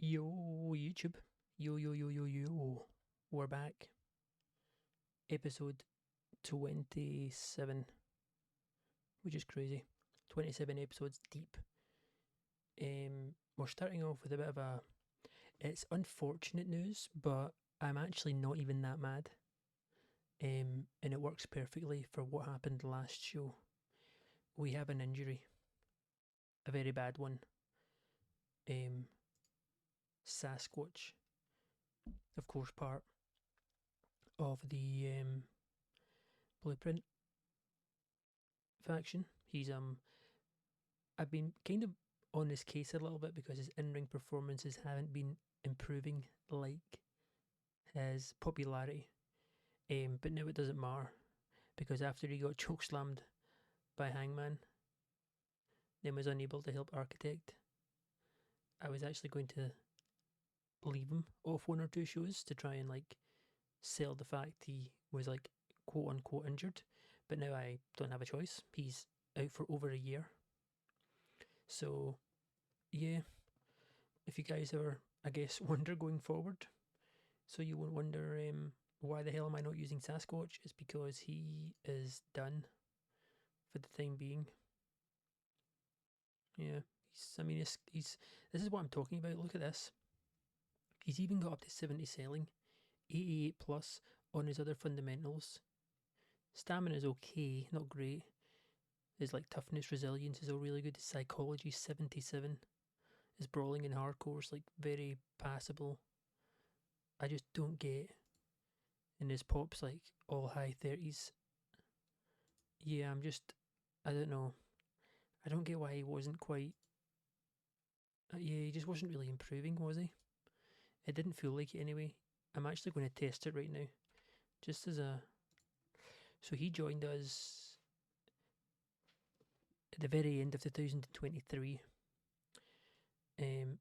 Yo, YouTube. Yo. We're back. Episode 27, which is crazy. 27 episodes deep. We're starting off with a bit of a. It's unfortunate news, but I'm actually not even that mad. And it works perfectly for what happened last show. We have an injury, a very bad one. Sasquatch, of course, part of the Blueprint faction. I've been kind of on his case a little bit because his in-ring performances haven't been improving like his popularity. But now it doesn't matter because after he got chokeslammed by Hangman, then was unable to help Architect, I was actually going to leave him off one or two shows to try and like sell the fact he was like quote unquote injured. But now I don't have a choice. He's out for over a year. So yeah, if you guys ever, I guess, wonder going forward, so you won't wonder why the hell am I not using Sasquatch? It's because he is done for the time being. Yeah, he's. This is what I'm talking about. Look at this. He's even got up to 70 selling, 88 plus on his other fundamentals. Stamina is okay, not great. His like toughness, resilience is all really good. His psychology 77. His brawling and hardcore is like very passable. I just don't get. And his pop's like all high 30s. Yeah, I don't know. I don't get why he wasn't quite. Yeah, he just wasn't really improving, was he? It didn't feel like it anyway. I'm actually going to test it right now, just as a. So he joined us at the very end of 2023. Um,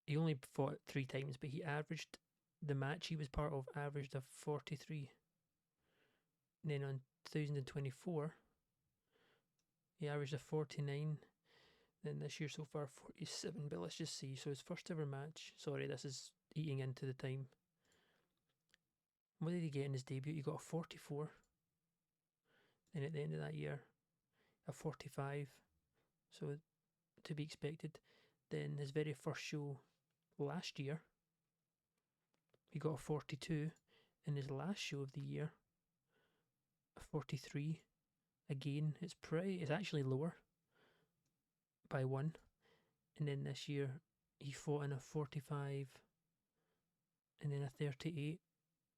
he only fought 3 times, but he averaged the match he was part of averaged a 43. And then on 2024, he averaged a 49. Then this year so far 47. But let's just see. So his first ever match. Sorry, this is eating into the time. What did he get in his debut? He got a 44. Then at the end of that year, a 45. So to be expected. Then his very first show last year, he got a 42. In his last show of the year, a 43. Again, it's actually lower by one. And then this year, he fought in a 45 and then a 38.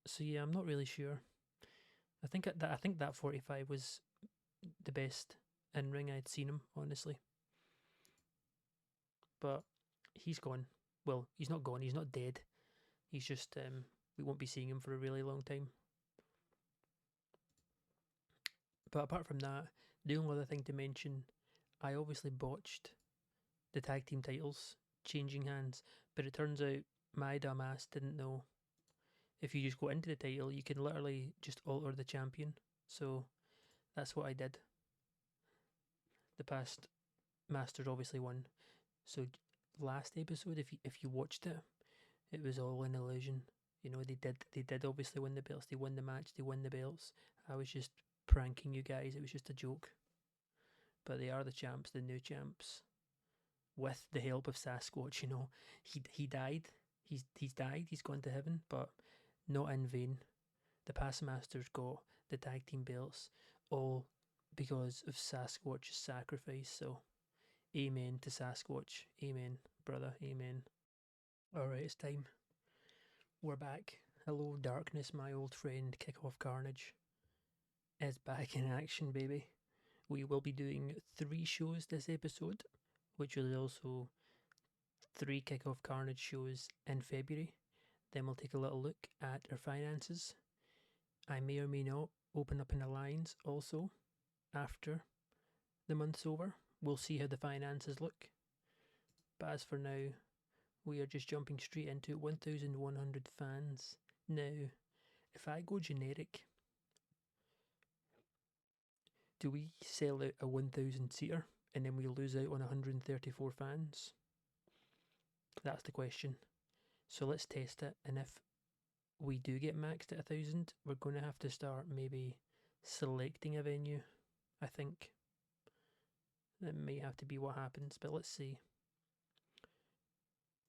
So yeah, I'm not really sure. I think that 45 was the best in ring I'd seen him, honestly. But he's gone. Well, he's not gone. He's not dead. He's just we won't be seeing him for a really long time. But apart from that, the only other thing to mention, I obviously botched the tag team titles changing hands, but it turns out my dumb ass didn't know if you just go into the title, you can literally just alter the champion. So that's what I did. The past Masters obviously won. So last episode, if you watched it, it was all an illusion. You know, they did obviously win the belts. They won the match. They won the belts. I was just pranking you guys. It was just a joke. But they are the champs, the new champs, with the help of Sasquatch. You know, he died. He's died. He's gone to heaven, but not in vain. The past masters got the tag team belts all because of Sasquatch's sacrifice. So, amen to Sasquatch. Amen, brother. Amen. Alright, it's time. We're back. Hello, darkness, my old friend. Kickoff Carnage is back in action, baby. We will be doing 3 shows this episode, which is also 3 Kickoff Carnage shows in February. Then we'll take a little look at our finances. I may or may not open up an alliance also after the month's over. We'll see how the finances look. But as for now, we are just jumping straight into 1,100 fans. Now, if I go generic, do we sell out a 1,000 seater and then we lose out on 134 fans? That's the question. So let's test it, and if we do get maxed at 1,000, we're going to have to start maybe selecting a venue. I think that may have to be what happens, but let's see.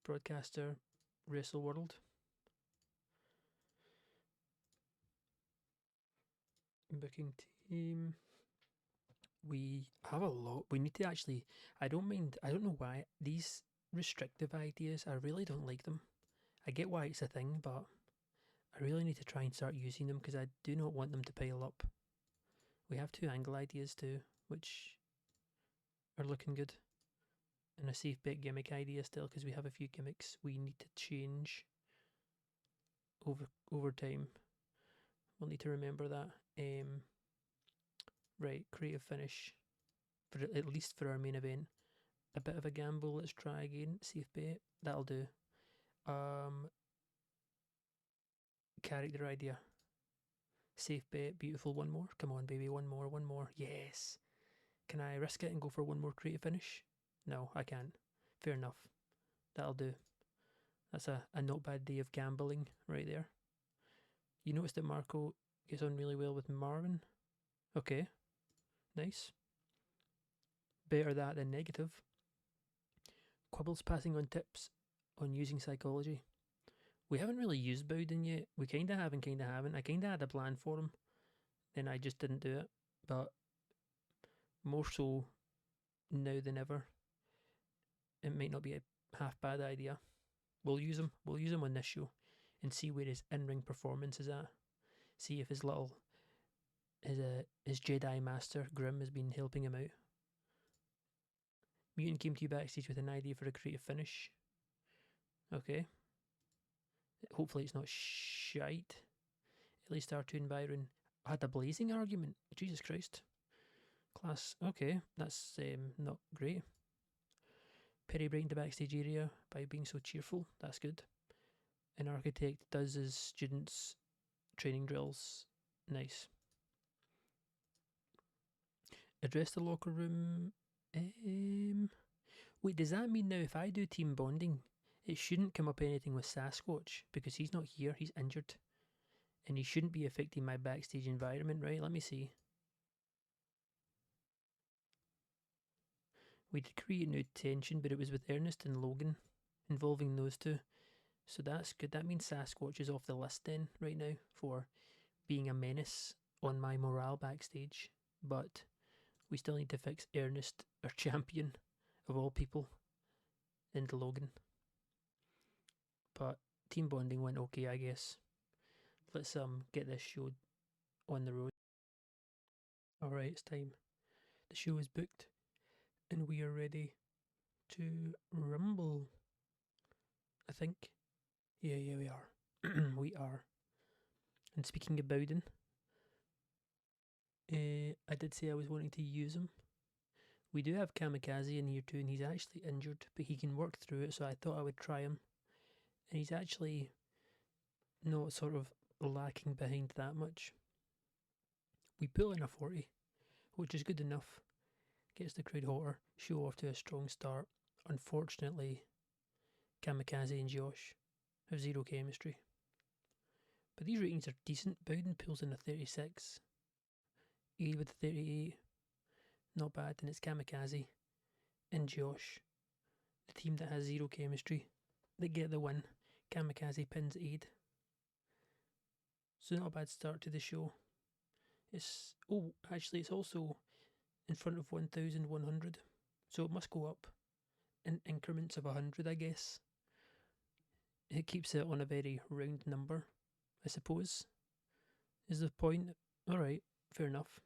Broadcaster, Wrestle World. Booking team. We have a lot. We need to actually. I don't mind. I don't know why these restrictive ideas. I really don't like them. I get why it's a thing, but I really need to try and start using them because I do not want them to pile up. We have 2 angle ideas too, which are looking good. And a safe bet gimmick idea still because we have a few gimmicks we need to change over time. We'll need to remember that. Right, creative finish for at least for our main event. A bit of a gamble. Let's try again. Safe bet. That'll do. Character idea. Safe bet. Beautiful. One more. Come on, baby. One more. One more. Yes. Can I risk it and go for one more creative finish? No, I can't. Fair enough. That'll do. That's a not bad day of gambling right there. You notice that Marco gets on really well with Marvin. Okay. Nice. Better that than negative. Quibbles passing on tips on using psychology. We haven't really used Bowden yet. We kind of have and kind of haven't. I kind of had a plan for him, then I just didn't do it. But more so now than ever, it might not be a half bad idea. We'll use him. We'll use him on this show and see where his in-ring performance is at. See if his Jedi Master Grim has been helping him out. Mutant came to you backstage with an idea for a creative finish. Okay. Hopefully it's not shite. At least R2 and Byron had a blazing argument. Jesus Christ. Class. Okay, that's not great. Perry brightened the backstage area by being so cheerful. That's good. An architect does his students' training drills. Nice. Address the locker room. Wait, does that mean now if I do team bonding, it shouldn't come up anything with Sasquatch because he's not here, he's injured. And he shouldn't be affecting my backstage environment, right? Let me see. We did create new tension, but it was with Ernest and Logan, involving those two. So that's good. That means Sasquatch is off the list then, right now, for being a menace on my morale backstage. But we still need to fix Ernest, our champion of all people, into Logan. But team bonding went okay, I guess. Let's get this show on the road. Alright, it's time. The show is booked and we are ready to rumble. I think. Yeah, we are. We are. And speaking of Bowden, I did say I was wanting to use him. We do have Kamikaze in here too, and he's actually injured, but he can work through it, so I thought I would try him. And he's actually not sort of lacking behind that much. We pull in a 40, which is good enough. Gets the crowd hotter, show off to a strong start. Unfortunately, Kamikaze and Josh have zero chemistry. But these ratings are decent. Bowden pulls in a 36. Aid with a 38. Not bad. And it's Kamikaze and Josh, the team that has zero chemistry, that get the win. Kamikaze pins Aid. So not a bad start to the show. It's also in front of 1,100. So it must go up in increments of 100, I guess. It keeps it on a very round number, I suppose, is the point. Alright, fair enough.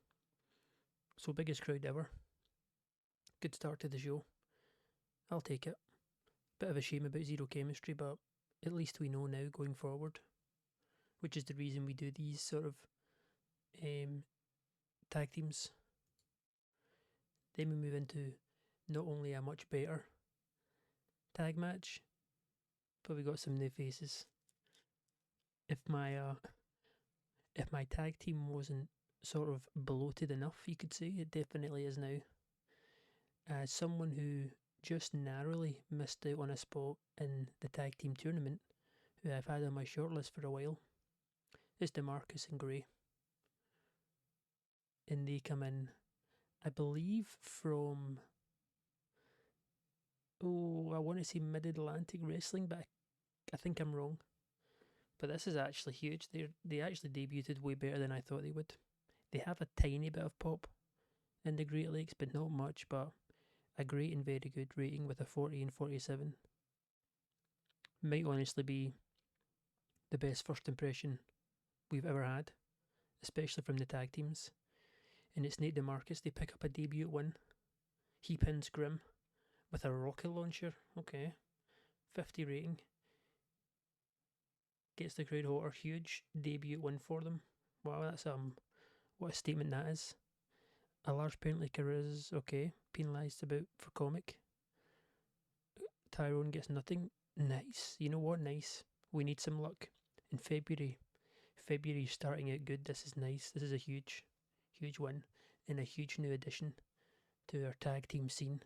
So biggest crowd ever. Good start to the show. I'll take it. Bit of a shame about zero chemistry, but at least we know now going forward, which is the reason we do these sort of tag teams. Then we move into not only a much better tag match, but we got some new faces. If my tag team wasn't sort of bloated enough, you could say, it definitely is now. As someone who just narrowly missed out on a spot in the tag team tournament, who I've had on my shortlist for a while, is DeMarcus and Gray. And they come in, I believe, from, I want to say Mid-Atlantic Wrestling, but I think I'm wrong. But this is actually huge. They actually debuted way better than I thought they would. They have a tiny bit of pop in the Great Lakes, but not much, but a great and very good rating with a 40 and 47. Might honestly be the best first impression we've ever had, especially from the tag teams. And it's Nate DeMarcus. They pick up a debut win. He pins Grim with a rocket launcher. Okay. 50 rating. Gets the crowd hotter. Huge debut win for them. Wow, that's what a statement that is. A large penalty is okay. Penalised about for comic. Tyrone gets nothing. Nice. You know what? Nice. We need some luck. In February starting out good. This is nice. This is a huge win and a huge new addition to our tag team scene.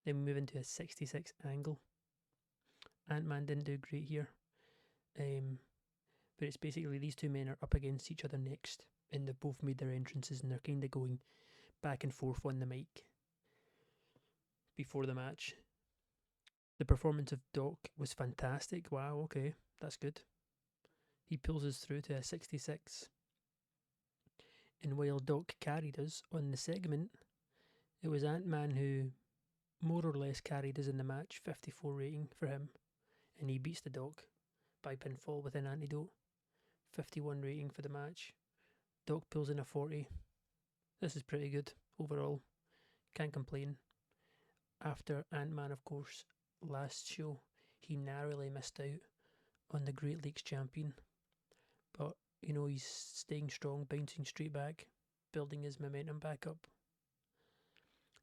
Then we move into a 66 angle. Ant-Man didn't do great here. But it's basically these two men are up against each other next, and they've both made their entrances, and they're kind of going back and forth on the mic before the match. The performance of Doc was fantastic. Wow, okay, that's good. He pulls us through to a 66. And while Doc carried us on the segment, it was Ant-Man who more or less carried us in the match, 54 rating for him. And he beats the Doc by pinfall with an antidote. 51 rating for the match. Doc pulls in a 40. This is pretty good overall. Can't complain. After Ant-Man, of course, last show, he narrowly missed out on the Great Lakes champion. But, he's staying strong, bouncing straight back, building his momentum back up.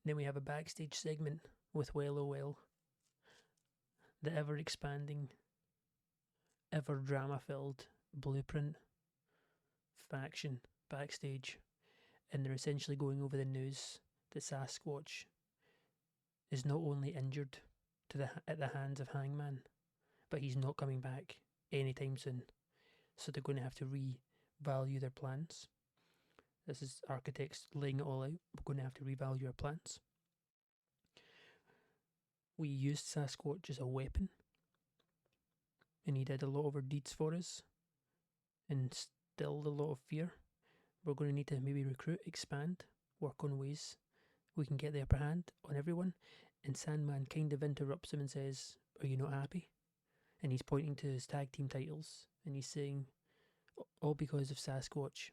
Then we have a backstage segment with Well Oh Well. The ever-expanding, ever-drama-filled Blueprint faction backstage, and they're essentially going over the news that Sasquatch is not only injured at the hands of Hangman, but he's not coming back anytime soon. So they're going to have to revalue their plans. This is Architects laying it all out. We're going to have to revalue our plans. We used Sasquatch as a weapon, and he did a lot of our deeds for us, and instilled a lot of fear. We're going to need to maybe recruit, expand, work on ways we can get the upper hand on everyone. And Sandman kind of interrupts him and says, "Are you not happy?" And he's pointing to his tag team titles, and he's saying, all because of Sasquatch.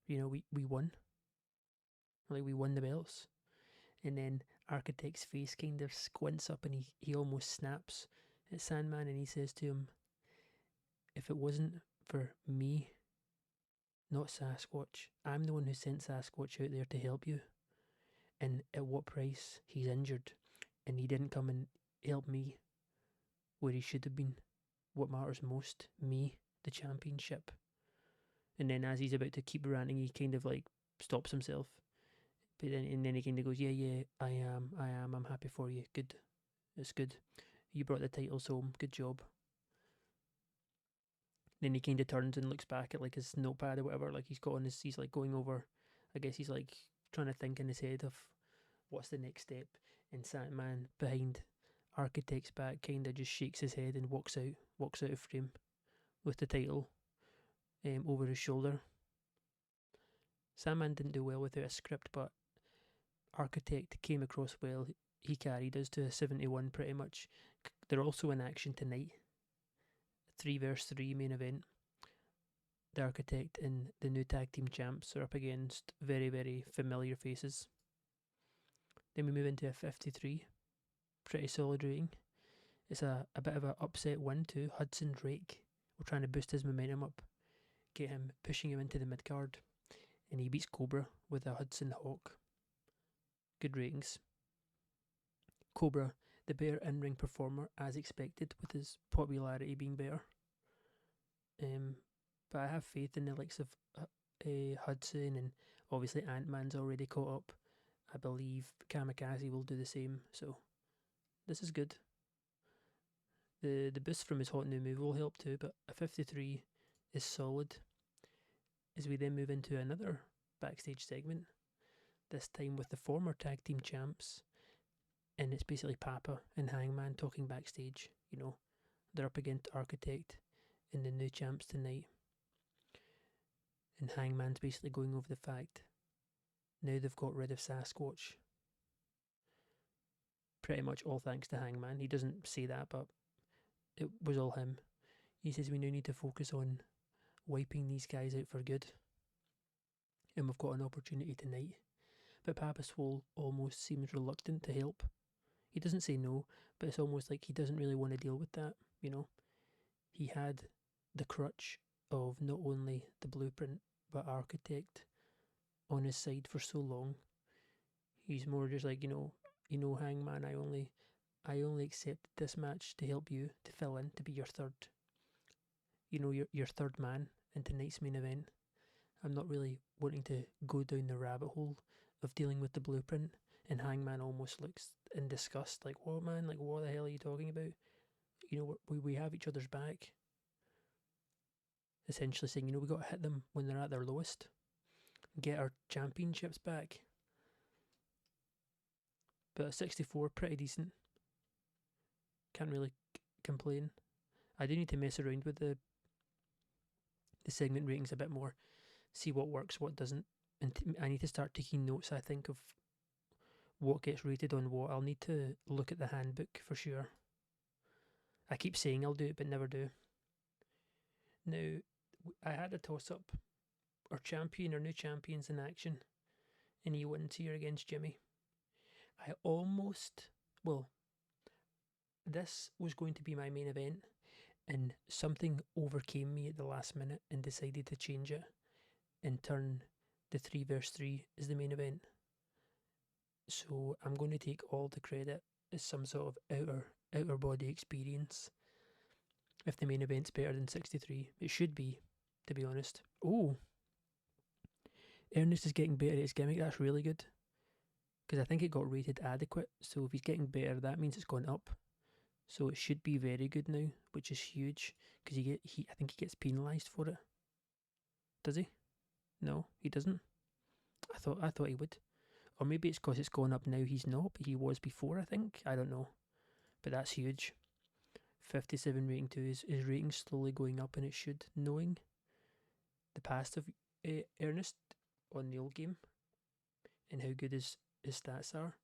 We won. Like, we won the belts. And then Architect's face kind of squints up, and he almost snaps at Sandman, and he says to him, "If it wasn't for me, not Sasquatch, I'm the one who sent Sasquatch out there to help you. And at what price? He's injured, and he didn't come and help me where he should have been. What matters most? Me, the championship." And then as he's about to keep ranting, he kind of like stops himself. But then he kind of goes, yeah, I am, I'm happy for you. Good. It's good. You brought the titles home. Good job. Then he kind of turns and looks back at like his notepad or whatever. Like he's like going over, I guess he's like trying to think in his head of what's the next step. And Sandman behind Architect's back kind of just shakes his head and walks out of frame with the title over his shoulder. Sandman didn't do well without a script, but Architect came across well. He carried us to a 71 pretty much. They're also in action tonight. 3-3 main event. The Architect and the new tag team champs are up against very, very familiar faces. Then we move into a 53. Pretty solid rating. It's a bit of an upset win too. Hudson Drake. We're trying to boost his momentum up. Get him, pushing him into the mid card. And he beats Cobra with a Hudson Hawk. Good ratings. Cobra, the better in-ring performer, as expected, with his popularity being better. But I have faith in the likes of Hudson, and obviously Ant-Man's already caught up. I believe Kamikaze will do the same, so this is good. The boost from his hot new move will help too, but a 53 is solid. As we then move into another backstage segment, this time with the former tag team champs, and it's basically Papa and Hangman talking backstage. You know, they're up against Architect and the new champs tonight, and Hangman's basically going over the fact now they've got rid of Sasquatch. Pretty much all thanks to Hangman. He doesn't say that, but it was all him. He says we now need to focus on wiping these guys out for good. And we've got an opportunity tonight. But Papa Swole almost seems reluctant to help. He doesn't say no, but it's almost like he doesn't really want to deal with that, you know. He had the crutch of not only the blueprint but Architect on his side for so long. He's more just like, Hangman, I only accepted this match to help you, to fill in, to be your third, your third man in tonight's main event. I'm not really wanting to go down the rabbit hole of dealing with the blueprint. And Hangman almost looks in disgust, like, what, man? Like, what the hell are you talking about? We have each other's back. Essentially saying, we got to hit them when they're at their lowest. Get our championships back. But 64, pretty decent. Can't really complain. I do need to mess around with the segment ratings a bit more. See what works, what doesn't. And I need to start taking notes, I think, of what gets rated on what. I'll need to look at the handbook for sure. I keep saying I'll do it, but never do. Now, I had a toss-up. Our new champions in action. And he wins here against Jimmy. This was going to be my main event, and something overcame me at the last minute and decided to change it and turn the 3 vs 3 as the main event. So I'm going to take all the credit as some sort of outer body experience. If the main event's better than 63, it should be, to be honest. Oh, Ernest is getting better at his gimmick. That's really good, because I think it got rated adequate. So if he's getting better, that means it's gone up. So it should be very good now, which is huge, because I think he gets penalised for it. Does he? No, he doesn't. I thought he would. Or maybe it's because it's gone up now he's not, but he was before, I think. I don't know. But that's huge. 57 rating 2 is rating slowly going up, and it should, knowing the past of Ernest on the old game and how good his stats are.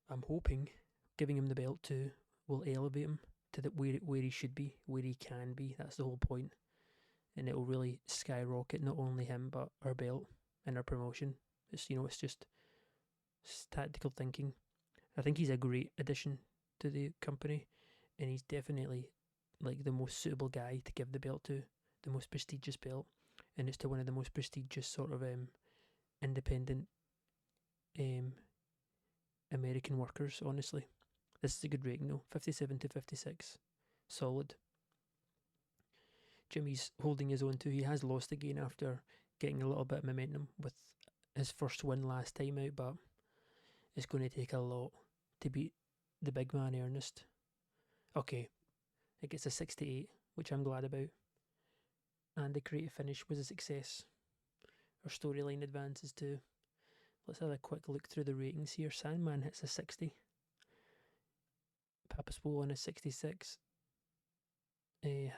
I'm hoping giving him the belt too will elevate him to where he should be, where he can be. That's the whole point. And it will really skyrocket not only him but our belt and our promotion. It's just tactical thinking. I think he's a great addition to the company, and he's definitely like the most suitable guy to give the belt to, the most prestigious belt, and it's to one of the most prestigious sort of independent American workers. Honestly, this is a good rating though. 57 to 56, solid. Jimmy's holding his own too. He has lost again after getting a little bit of momentum with his first win last time out, but it's going to take a lot to beat the big man Ernest. Okay, it gets a 68, which I'm glad about. And the creative finish was a success. Our storyline advances too. Let's have a quick look through the ratings here. Sandman hits a 60. Papa Swole on a 66.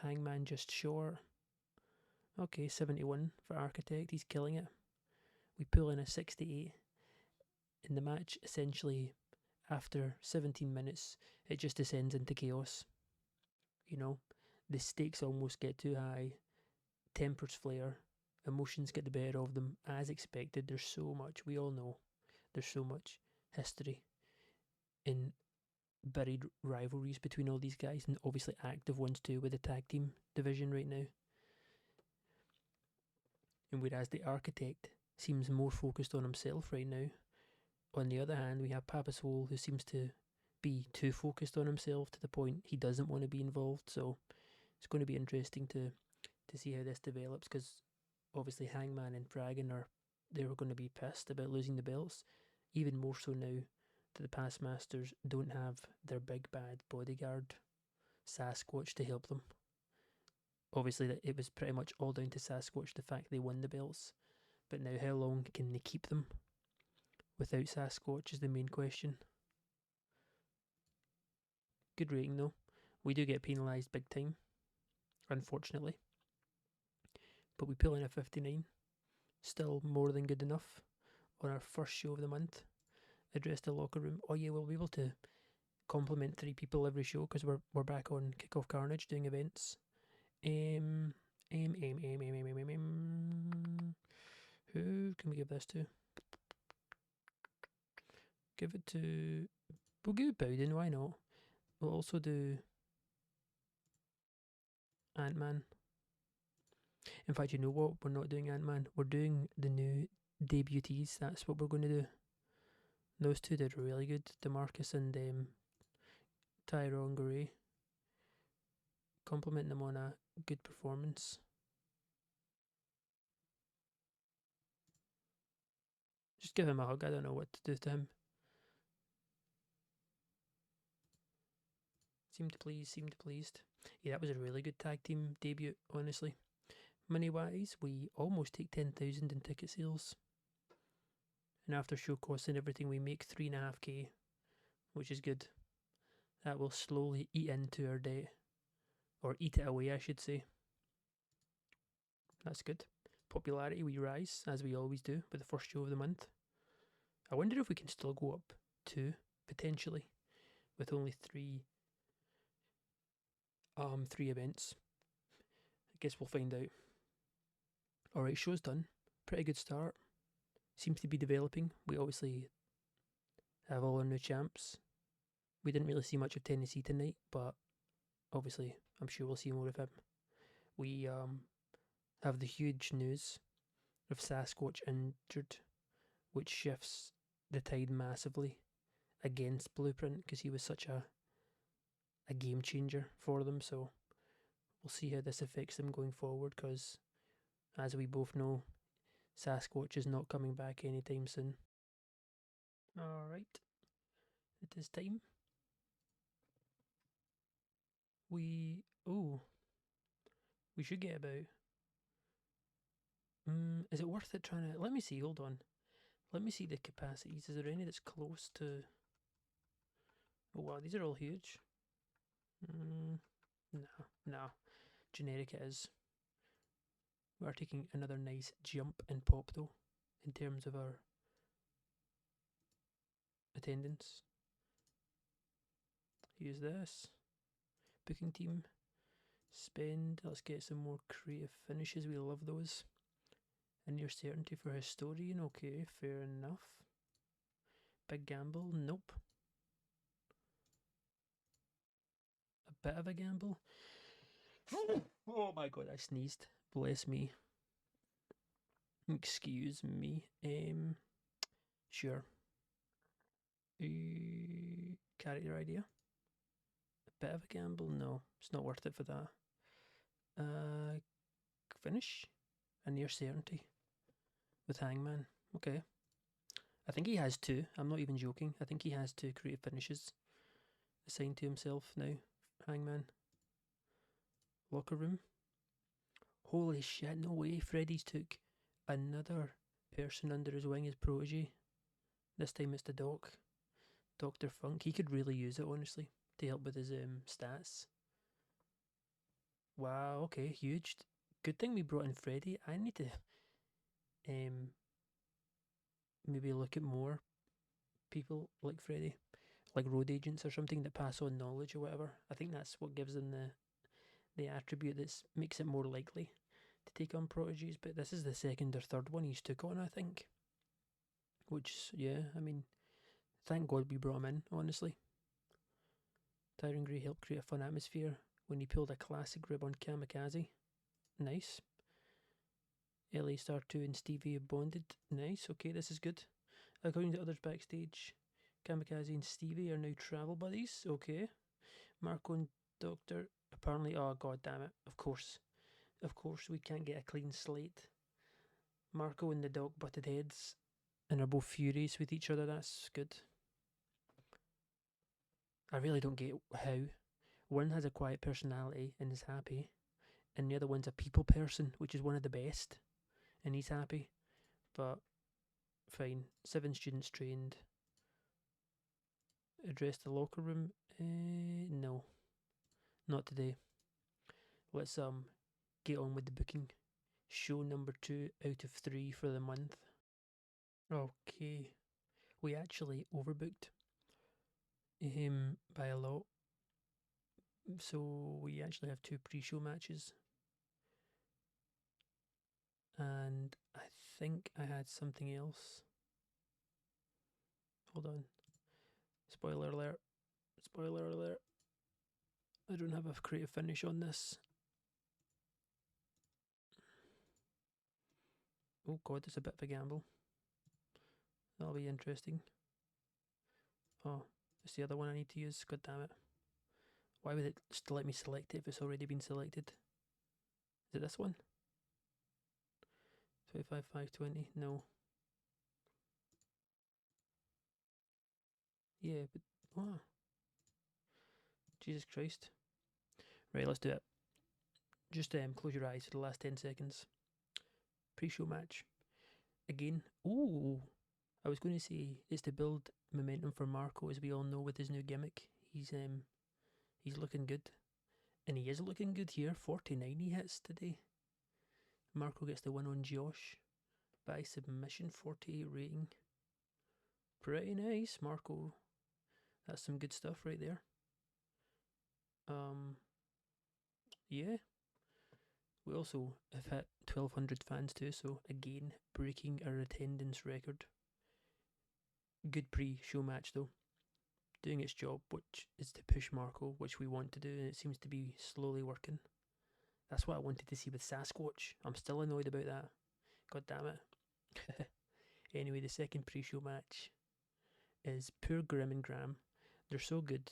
Hangman just short. Okay, 71 for Architect. He's killing it. We pull in a 68. In the match, essentially, after 17 minutes, it just descends into chaos. The stakes almost get too high. Tempers flare. Emotions get the better of them. As expected, there's so much. We all know there's so much history in buried rivalries between all these guys, and obviously active ones too with the tag team division right now. And whereas the Architect seems more focused on himself right now, on the other hand, we have Papa Swole, who seems to be too focused on himself to the point he doesn't want to be involved. So it's going to be interesting to see how this develops, because obviously Hangman and Dragon are they were going to be pissed about losing the belts, even more so now that the past masters don't have their big bad bodyguard Sasquatch to help them. Obviously, that it was pretty much all down to Sasquatch, the fact they won the belts. But now, how long can they keep them without Sasquatch is the main question. Good rating though. We do get penalised big time, unfortunately. But we pull in a 59. Still more than good enough on our first show of the month. Address the locker room. Oh yeah, we'll be able to compliment 3 people every show because we're back on Kickoff Carnage doing events. Who can we give this to? Give it to. We'll give it Bowden, why not? We'll also do Ant-Man. In fact, you know what? We're not doing Ant-Man. We're doing the new debutees. That's what we're going to do. Those two did really good. DeMarcus and Tyrone Gray. Compliment them on a good performance. Just give him a hug. I don't know what to do to him. Seemed pleased. Yeah, that was a really good tag team debut, honestly. Money wise, we almost take 10,000 in ticket sales. And after show costs and everything, we make 3.5k, which is good. That will slowly eat into our debt. Or eat it away, I should say. That's good. Popularity, we rise, as we always do, with the first show of the month. I wonder if we can still go up 2, potentially, with only 3 events. I guess we'll find out. Alright, show's done. Pretty good start. Seems to be developing. We obviously have all our new champs. We didn't really see much of Tennessee tonight, but obviously I'm sure we'll see more of him. We have the huge news of Sasquatch injured, which shifts the tide massively against Blueprint because he was such a game changer for them. So we'll see how this affects them going forward because, as we both know, Sasquatch is not coming back anytime soon. Alright, it is time. We should get about. Is it worth it trying to? Let me see. Hold on. Let me see the capacities. Is there any that's close to? Oh wow, these are all huge. No. Generic it is. We are taking another nice jump in pop though, in terms of our attendance. Use this. Booking team. Spend. Let's get some more creative finishes. We love those. And your certainty for historian. Okay, fair enough. Big gamble. Nope. A bit of a gamble. Oh my god, I sneezed. Bless me. Excuse me. Sure. Character idea. A bit of a gamble? No, it's not worth it for that. Finish? A near certainty. With Hangman. Okay. I think he has 2. I'm not even joking. I think he has 2 creative finishes assigned to himself now. Hangman. Locker room. Holy shit, no way. Freddy's took another person under his wing as protege. This time it's the Doc. Dr. Funk. He could really use it, honestly, to help with his stats. Wow, okay, huge. Good thing we brought in Freddy. I need to maybe look at more people like Freddy, like road agents or something that pass on knowledge or whatever. I think that's what gives them the attribute that makes it more likely to take on prodigies. But this is the second or third one he's took on, I think. Which, yeah, I mean, thank God we brought him in, honestly. Tyron Gray helped create a fun atmosphere when he pulled a classic rib on Kamikaze. Nice. LA Star 2 and Stevie have bonded. Nice, okay, this is good. According to others backstage, Kamikaze and Stevie are now travel buddies. Okay. Marco and Doctor apparently. Oh god damn it! Of course, we can't get a clean slate. Marco and the dog butted heads and are both furious with each other. That's good. I really don't get how one has a quiet personality and is happy, and the other one's a people person, which is one of the best, and he's happy. But fine. 7 students trained. Address the locker room? No, not today. Let's get on with the booking. Show number 2 out of 3 for the month. Okay, we actually overbooked him by a lot, so we actually have 2 pre-show matches, and I think I had something else. Hold on. Spoiler alert. Spoiler alert. I don't have a creative finish on this. Oh god, it's a bit of a gamble. That'll be interesting. Oh, it's the other one I need to use. God damn it. Why would it still let me select it if it's already been selected? Is it this one? 25, 520? No. Yeah, but... Oh. Jesus Christ. Right, let's do it. Just close your eyes for the last 10 seconds. Pre-show match. Again. Ooh. I was going to say it's to build momentum for Marco, as we all know with his new gimmick. He's looking good. And he is looking good here. 49 he hits today. Marco gets the win on Josh by submission, 48 rating. Pretty nice, Marco. That's some good stuff right there. Yeah. We also have hit 1,200 fans too, so again, breaking our attendance record. Good pre-show match though. Doing its job, which is to push Marco, which we want to do, and it seems to be slowly working. That's what I wanted to see with Sasquatch. I'm still annoyed about that. God damn it. Anyway, the second pre-show match is Poor Grim and Graham. They're so good.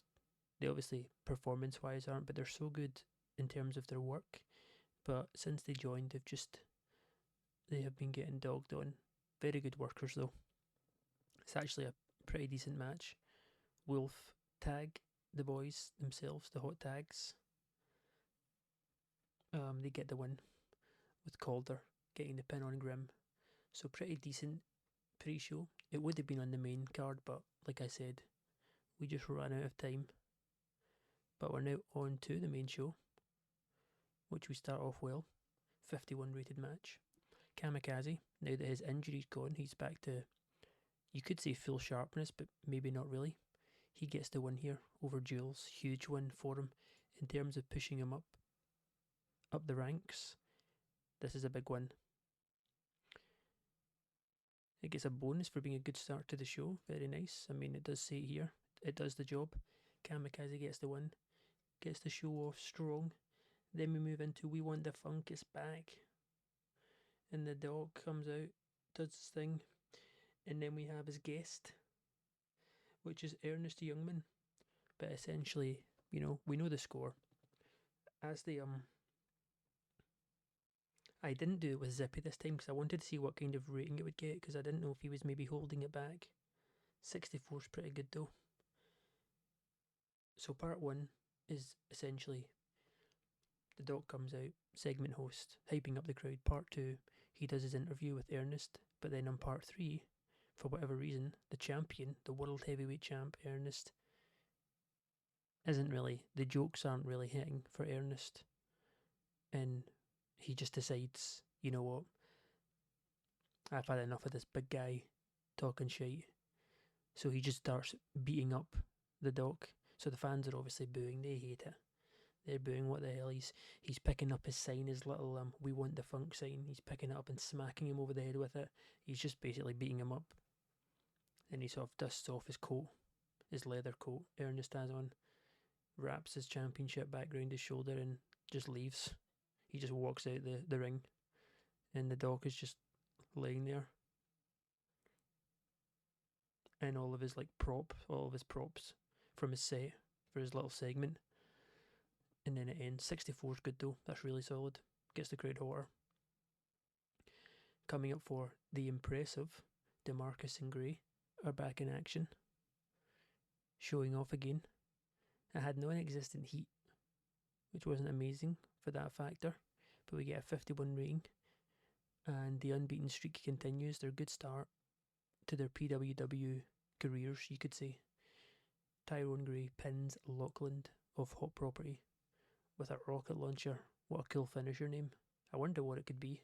They obviously performance-wise aren't, but they're so good in terms of their work. But since they joined, they have been getting dogged on. Very good workers though. It's actually a pretty decent match. Wolf tag the boys themselves, the hot tags. They get the win with Calder getting the pin on Grim. So pretty decent pre-show. It would have been on the main card, but like I said, we just ran out of time. But we're now on to the main show, which we start off well. 51 rated match. Kamikaze, now that his injury's gone, he's back to, you could say, full sharpness, but maybe not really. He gets the win here over Jules. Huge win for him in terms of pushing him up the ranks. This is a big win. It gets a bonus for being a good start to the show. Very nice. I mean, it does say here, it does the job. Kamikaze gets the win, gets the show off strong. Then we move into We Want the Funk is back. And the dog comes out, does his thing. And then we have his guest, which is Ernest Youngman. But essentially, we know the score. As the I didn't do it with Zippy this time because I wanted to see what kind of rating it would get, because I didn't know if he was maybe holding it back. 64 is pretty good though. So part 1 is essentially the dog comes out, segment host, hyping up the crowd. Part 2, he does his interview with Ernest. But then on part 3, for whatever reason, the champion, the world heavyweight champ, Ernest, the jokes aren't really hitting for Ernest. And he just decides, you know what, I've had enough of this big guy talking shite. So he just starts beating up the dog. So the fans are obviously booing, they hate it. They're booing, what the hell, he's picking up his sign, his little We Want the Funk sign, he's picking it up and smacking him over the head with it. He's just basically beating him up. And he sort of dusts off his coat, his leather coat Ernest has on, wraps his championship back round his shoulder and just leaves. He just walks out the ring, and the dog is just laying there. And all of his props from his set for his little segment. And then it ends. 64 is good though. That's really solid. Gets the crowd hotter. coming up for the impressive DeMarcus and Gray are back in action, showing off again. It had non-existent heat, which wasn't amazing for that factor, but we get a 51 rating, and the unbeaten streak continues. Their good start to their PWW careers, you could say. Tyrone Gray pins Lockland of Hot Property with a rocket launcher. What a cool finisher name. I wonder what it could be.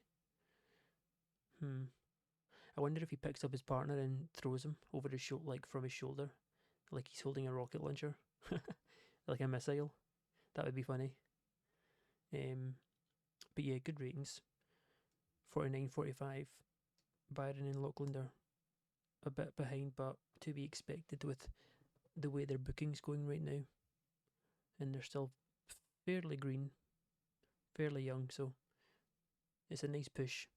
I wonder if he picks up his partner and throws him over his shoulder, like from his shoulder, like he's holding a rocket launcher, like a missile. That would be funny. But yeah, good ratings. 49-45. Byron and Lockland are a bit behind, but to be expected with the way their booking's going right now. And they're still fairly green, fairly young, so it's a nice push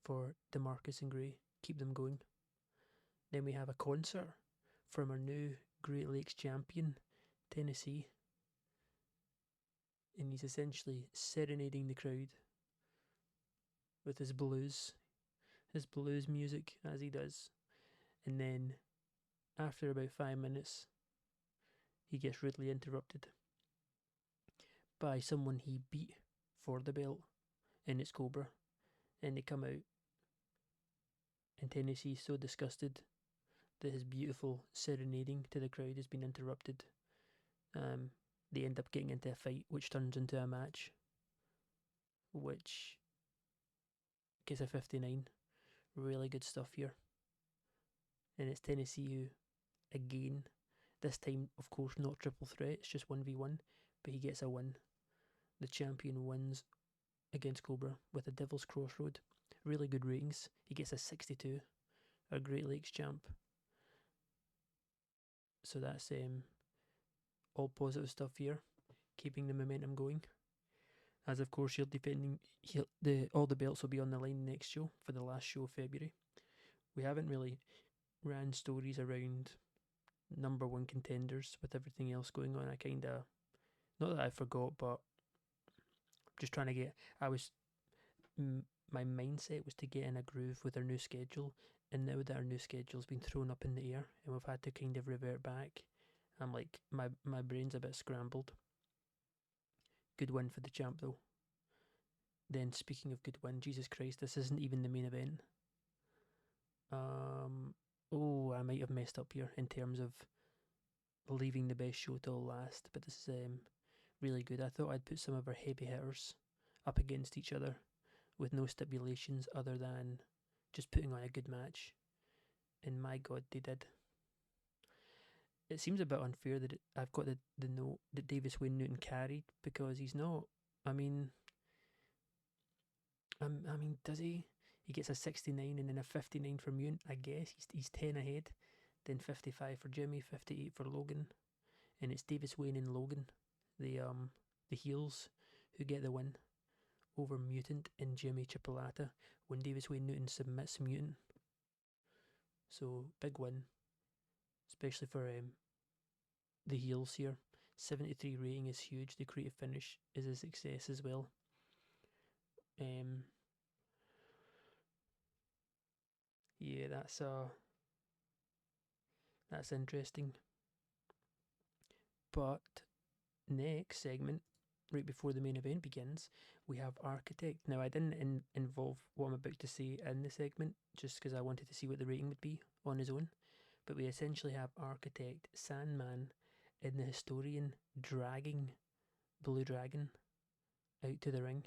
for DeMarcus and Gray. Keep them going. Then we have a concert from our new Great Lakes champion, Tennessee. And he's essentially serenading the crowd with his blues music as he does. And then after about 5 minutes, he gets rudely interrupted by someone he beat for the belt, and it's Cobra. And they come out, and Tennessee's so disgusted that his beautiful serenading to the crowd has been interrupted. They end up getting into a fight, which turns into a match, which gets a 59. Really good stuff here. And it's Tennessee who, again, this time, of course, not triple threat, it's just 1v1, but he gets a win. The champion wins against Cobra with a Devil's Crossroad. Really good ratings. He gets a 62. Our Great Lakes champ. So that's all positive stuff here, keeping the momentum going. As of course you're defending, all the belts will be on the line next show for the last show of February. We haven't really ran stories around number one contenders with everything else going on. I kinda, not that I forgot, but just trying to get. My mindset was to get in a groove with our new schedule, and now that our new schedule's been thrown up in the air and we've had to kind of revert back, I'm like, my brain's a bit scrambled. Good win for the champ though. Then speaking of good win, Jesus Christ, this isn't even the main event. I might have messed up here in terms of leaving the best show till last, but this is really good. I thought I'd put some of our heavy hitters up against each other with no stipulations other than just putting on a good match, and my god, they did. It seems a bit unfair that I've got the note that Davis Wayne Newton carried, because he's not. I mean, does he? He gets a 69 and then a 59 for Mutant. I guess he's 10 ahead. Then 55 for Jimmy, 58 for Logan, and it's Davis Wayne and Logan, the heels, who get the win over Mutant and Jimmy Chipolata when Davis Wayne Newton submits Mutant. So big win, especially for the heels here. 73 rating is huge. The creative finish is a success as well. Yeah, that's interesting. But next segment, right before the main event begins, we have Architect. Now, I didn't involve what I'm about to say in the segment just because I wanted to see what the rating would be on his own. But we essentially have Architect Sandman and the Historian dragging Blue Dragon out to the ring.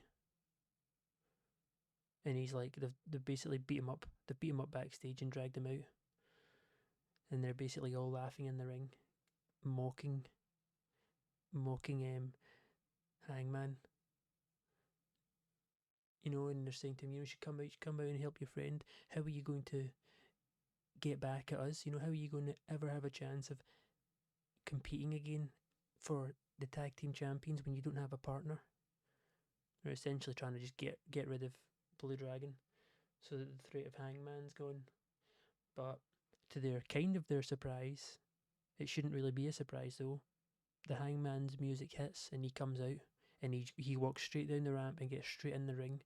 And he's like, they've basically beat him up. They've beat him up backstage and dragged him out. And they're basically all laughing in the ring, mocking Hangman. You know, and they're saying to him, you should come out and help your friend. How are you going to get back at us? You know, how are you going to ever have a chance of competing again for the tag team champions when you don't have a partner? They're essentially trying to just get rid of Blue Dragon so that the threat of Hangman's gone. But to their surprise, it shouldn't really be a surprise though. The Hangman's music hits and he comes out and he walks straight down the ramp and gets straight in the ring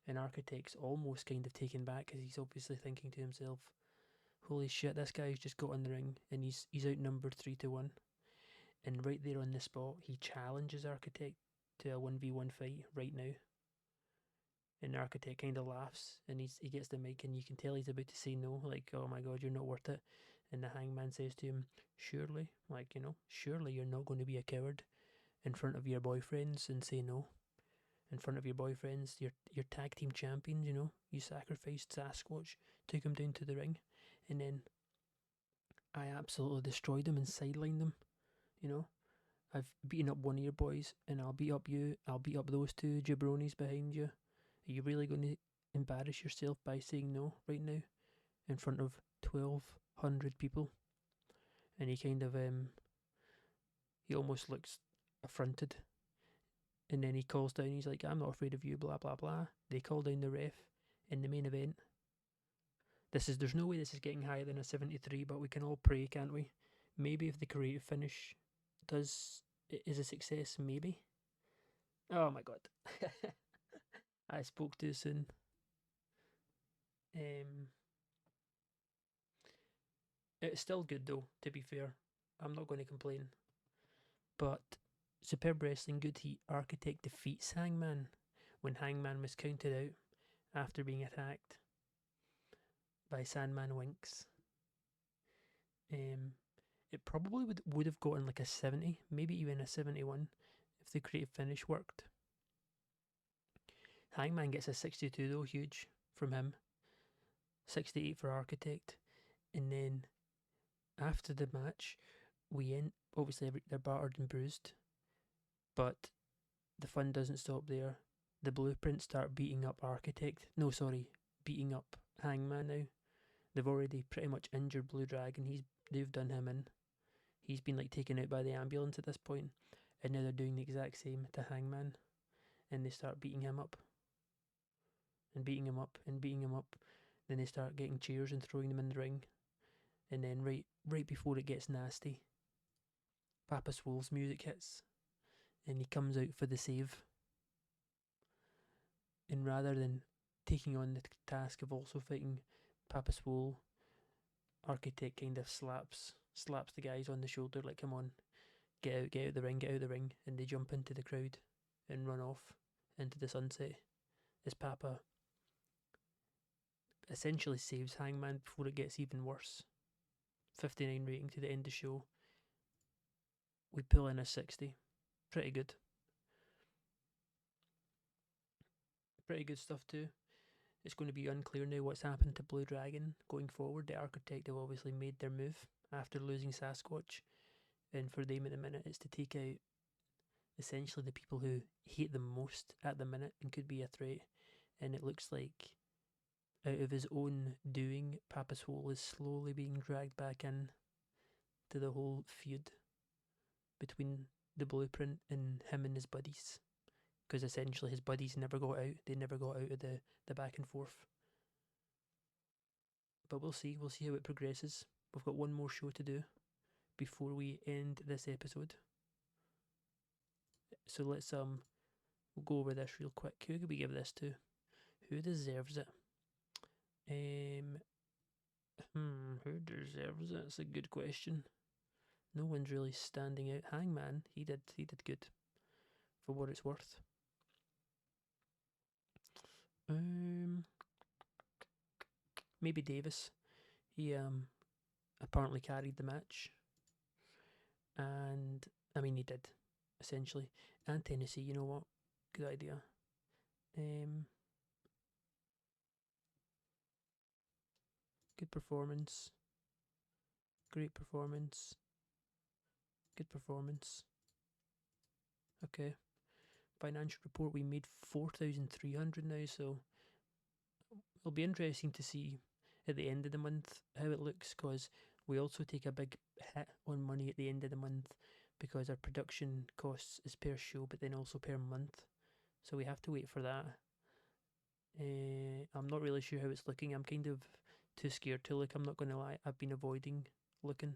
And Architect's almost kind of taken back because he's obviously thinking to himself, holy shit, this guy's just got in the ring and he's outnumbered 3-1. And right there on the spot, he challenges Architect to a 1v1 fight right now. And the Architect kind of laughs and he gets the mic and you can tell he's about to say no, like, oh my god, you're not worth it. And the Hangman says to him, surely, like, surely you're not going to be a coward in front of your boyfriends and say no. In front of your boyfriends, your tag team champions, you sacrificed Sasquatch, took him down to the ring, and then I absolutely destroyed him and sidelined them. I've beaten up one of your boys, and I'll beat up you. I'll beat up those two jabronis behind you. Are you really going to embarrass yourself by saying no right now in front of 1,200 people? And he kind of he almost looks affronted. And then he calls down, he's like, I'm not afraid of you, blah, blah, blah. They call down the ref in the main event. There's no way this is getting higher than a 73, but we can all pray, can't we? Maybe if the creative finish is a success, maybe. Oh my god. I spoke too soon. It's still good though, to be fair. I'm not going to complain. But Superb Wrestling, good heat. Architect defeats Hangman when Hangman was counted out after being attacked by Sandman Winks. It probably would have gotten like a 70, maybe even a 71 if the creative finish worked. Hangman gets a 62 though, huge from him. 68 for Architect. And then after the match, obviously they're battered and bruised, but the fun doesn't stop there. The Blueprint start beating up beating up Hangman now. They've already pretty much injured Blue Dragon. They've done him in. He's been like taken out by the ambulance at this point, and now they're doing the exact same to Hangman, and they start beating him up, and beating him up, and beating him up. Then they start getting chairs and throwing them in the ring, and then right before it gets nasty, Papa Swole's music hits, and he comes out for the save. And rather than taking on the task of also fighting Papa Swole, Architect kind of slaps the guys on the shoulder like, come on, get out of the ring, and they jump into the crowd and run off into the sunset as Papa essentially saves Hangman before it gets even worse. 59 rating to the end of the show. We pull in a 60. Pretty good. Pretty good stuff too. It's going to be unclear now what's happened to Blue Dragon going forward. The Architect have obviously made their move after losing Sasquatch, and for them at the minute it's to take out essentially the people who hate them most at the minute and could be a threat. And it looks like out of his own doing, Papa Swole is slowly being dragged back in to the whole feud between the Blueprint and him and his buddies, because essentially his buddies never got out. They never got out of the back and forth. But we'll see how it progresses. We've got one more show to do before we end this episode, so let's we'll go over this real quick. Who could we give this to? Who deserves it? Who deserves it? It's a good question. No one's really standing out. Hangman, he did good for what it's worth. Maybe Davis. He apparently carried the match, and I mean he did essentially. And Tennessee, you know what? Good idea. Good performance. Great performance. Good performance. Okay. Financial report, we made 4,300 now, so it'll be interesting to see at the end of the month how it looks, because we also take a big hit on money at the end of the month because our production costs is per show but then also per month, so we have to wait for that. I'm not really sure how it's looking. I'm kind of too scared to look, I'm not going to lie. I've been avoiding looking.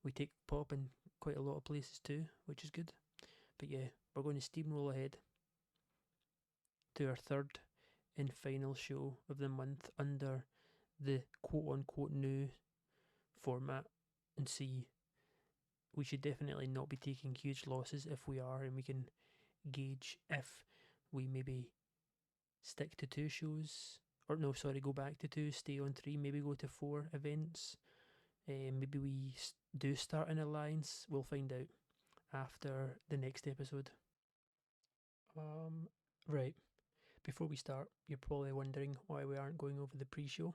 We take pop in quite a lot of places too, which is good. But yeah, we're going to steamroll ahead to our third and final show of the month under the quote unquote new format and see. We should definitely not be taking huge losses if we are, and we can gauge if we maybe stick to two shows, or no, sorry, go back to two, stay on three, maybe go to four events. Maybe we do start an alliance. We'll find out after the next episode. Right. Before we start, you're probably wondering why we aren't going over the pre-show,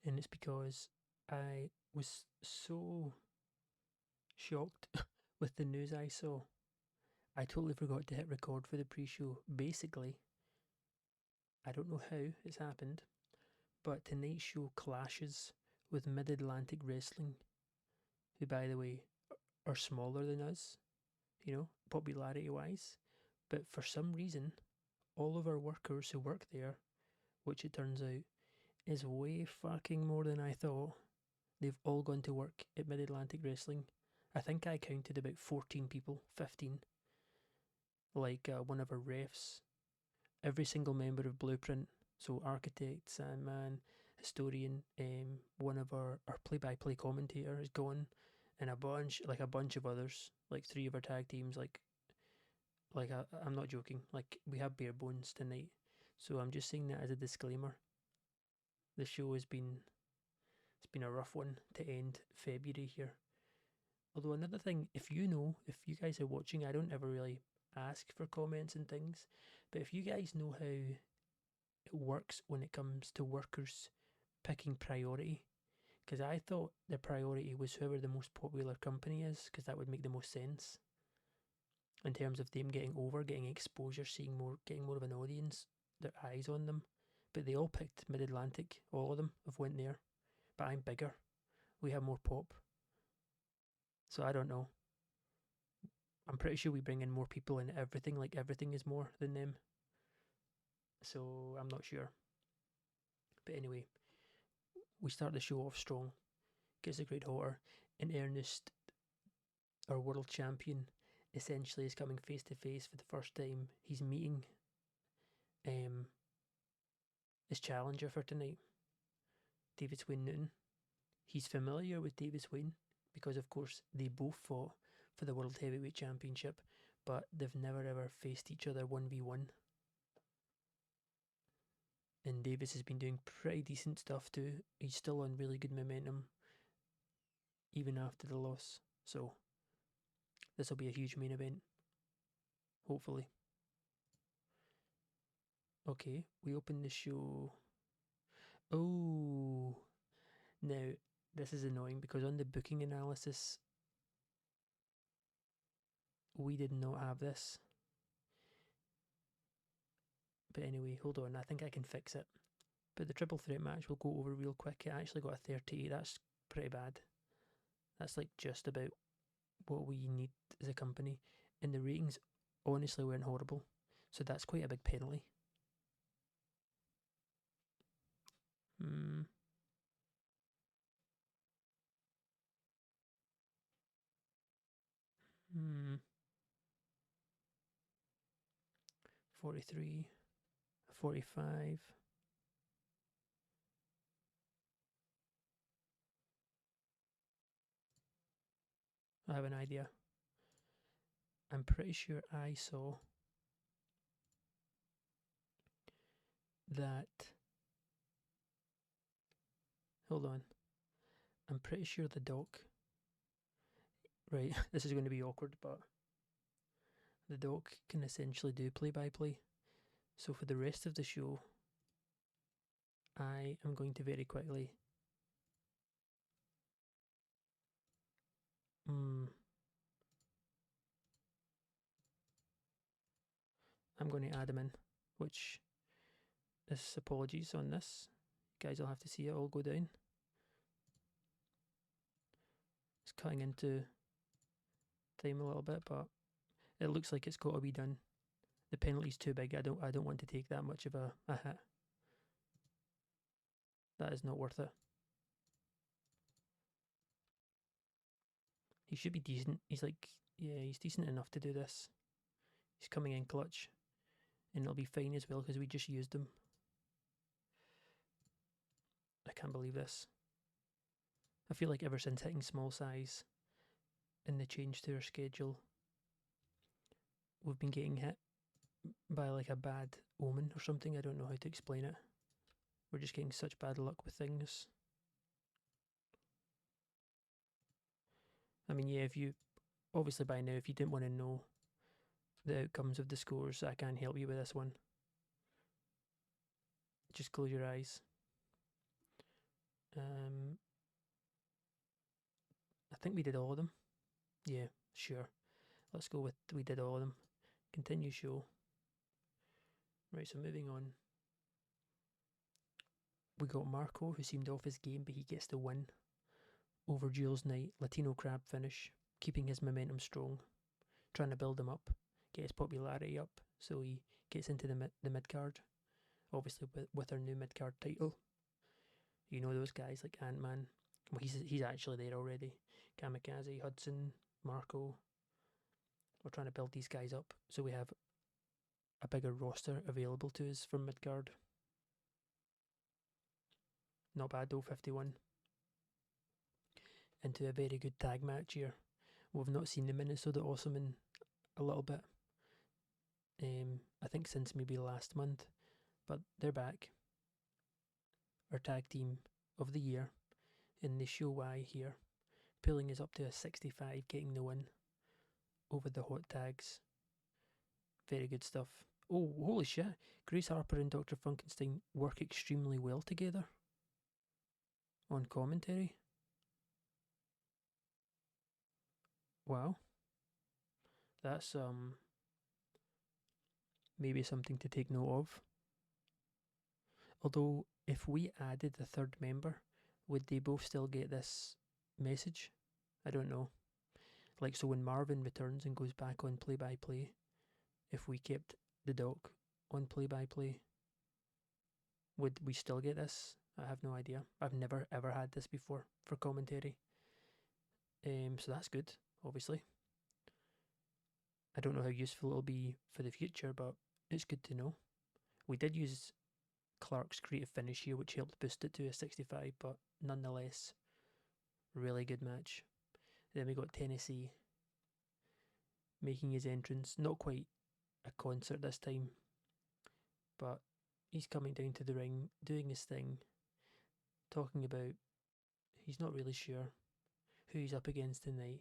and it's because I was so shocked with the news I saw. I totally forgot to hit record for the pre-show. Basically, I don't know how it's happened, but tonight's show clashes with Mid-Atlantic Wrestling, who, by the way, are smaller than us, popularity-wise. But for some reason, all of our workers who work there, which it turns out is way fucking more than I thought, they've all gone to work at Mid-Atlantic Wrestling. I think I counted about 14 people, 15. Like one of our refs, every single member of Blueprint, so architect, Sandman, historian, one of our play-by-play commentator is gone, and a bunch of others, like three of our tag teams, I'm not joking, like we have bare bones tonight. So I'm just saying that as a disclaimer. The show it's been a rough one to end February here. Although another thing, if you guys are watching, I don't ever really ask for comments and things, but if you guys know how it works when it comes to workers picking priority, because I thought the priority was whoever the most popular company is, because that would make the most sense in terms of them getting exposure, getting more of an audience, their eyes on them. But they all picked Mid Atlantic, all of them have went there. But I'm bigger. We have more pop. So I don't know. I'm pretty sure we bring in more people in everything, like everything is more than them. So I'm not sure. But anyway, we start the show off strong. Gets the great hotter. And Ernest, our world champion, essentially is coming face to face for the first time. He's meeting his challenger for tonight, David Swain Newton. He's familiar with David Swain because, of course, they both fought for the World Heavyweight Championship, but they've never ever faced each other 1v1. And Davis has been doing pretty decent stuff too. He's still on really good momentum, even after the loss. So, this will be a huge main event, hopefully. Okay, we open the show. Oh, now this is annoying because on the booking analysis, we did not have this. But anyway, hold on, I think I can fix it. But the triple threat match we'll go over real quick. It actually got a 38. That's pretty bad. That's like just about what we need as a company. And the ratings honestly weren't horrible. So that's quite a big penalty. Hmm. 43, 45. I have an idea. I'm pretty sure I saw that. Hold on. I'm pretty sure the doc. Right, this is going to be awkward, but the doc can essentially do play by play. So for the rest of the show, I am going to very quickly. I'm going to add them in, which is apologies on this. Guys, I'll have to see it all go down. It's cutting into time a little bit, but it looks like it's got to be done. The penalty's too big. I don't want to take that much of a hit. That is not worth it. He should be decent. He's decent enough to do this. He's coming in clutch. and it'll be fine as well because we just used them. I can't believe this. I feel like ever since hitting small size and the change to our schedule, we've been getting hit by like a bad omen or something. I don't know how to explain it. We're just getting such bad luck with things. I mean, yeah, if you, obviously by now, if you didn't want to know the outcomes of the scores, I can't help you with this one. Just close your eyes. I think we did all of them. Yeah, sure. Let's go with we did all of them. Continue show. Right, so moving on. We got Marco, who seemed off his game, but he gets the win over Jules Knight. Latino crab finish, keeping his momentum strong, trying to build him up, get his popularity up, so he gets into the mid card. Obviously, with our new mid card title. You know those guys like Ant-Man. Well, he's actually there already. Kamikaze, Hudson, Marco. We're trying to build these guys up so we have a bigger roster available to us from midcard. Not bad though, 51. Into a very good tag match here. We've not seen the Minnesota Awesome in a little bit. I think since maybe last month, but they're back. Our tag team of the year, and they show why here. Pulling us up to a 65, getting the win over the hot tags. Very good stuff. Oh, holy shit. Grace Harper and Dr. Funkenstein work extremely well together on commentary. Wow. That's maybe something to take note of. Although, if we added the third member, would they both still get this message? I don't know. Like, so when Marvin returns and goes back on play-by-play, if we kept the doc on play-by-play, would we still get this? I have no idea. I've never ever had this before for commentary. So that's good, obviously. I don't know how useful it'll be for the future, but it's good to know. We did use Clark's creative finish here, which helped boost it to a 65, but nonetheless, really good match. Then we got Tennessee making his entrance. Not quite a concert this time, but he's coming down to the ring, doing his thing, talking about he's not really sure who he's up against tonight.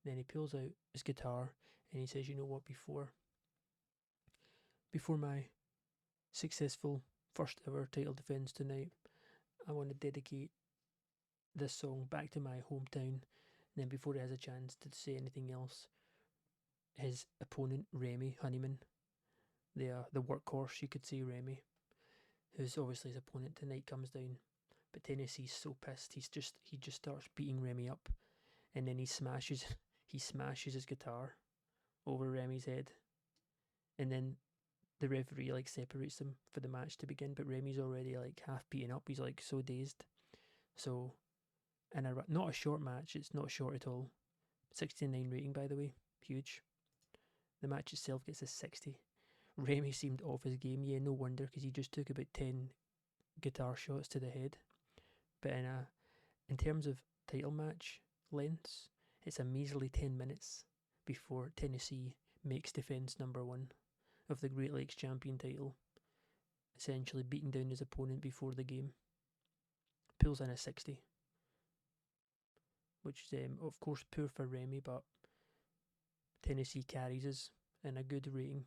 Then he pulls out his guitar and he says, you know what, before my successful first ever title defense tonight, I want to dedicate this song back to my hometown. And then before he has a chance to say anything else, his opponent, Remy Honeyman, the workhorse, you could say, Remy, who's obviously his opponent tonight, comes down. But Tennessee's so pissed, he just starts beating Remy up, and then he smashes his guitar over Remy's head, and then the referee like separates them for the match to begin. But Remy's already like half beaten up. He's like so dazed. So, and not a short match. It's not short at all. 69 rating, by the way, huge. The match itself gets a 60. Remy seemed off his game. Yeah, no wonder, because he just took about 10 guitar shots to the head. But in terms of title match lengths, it's a measly 10 minutes before Tennessee makes defense number 1 of the Great Lakes Champion title, essentially beating down his opponent before the game. Pulls in a 60, which is of course poor for Remy, but Tennessee carries us in a good rating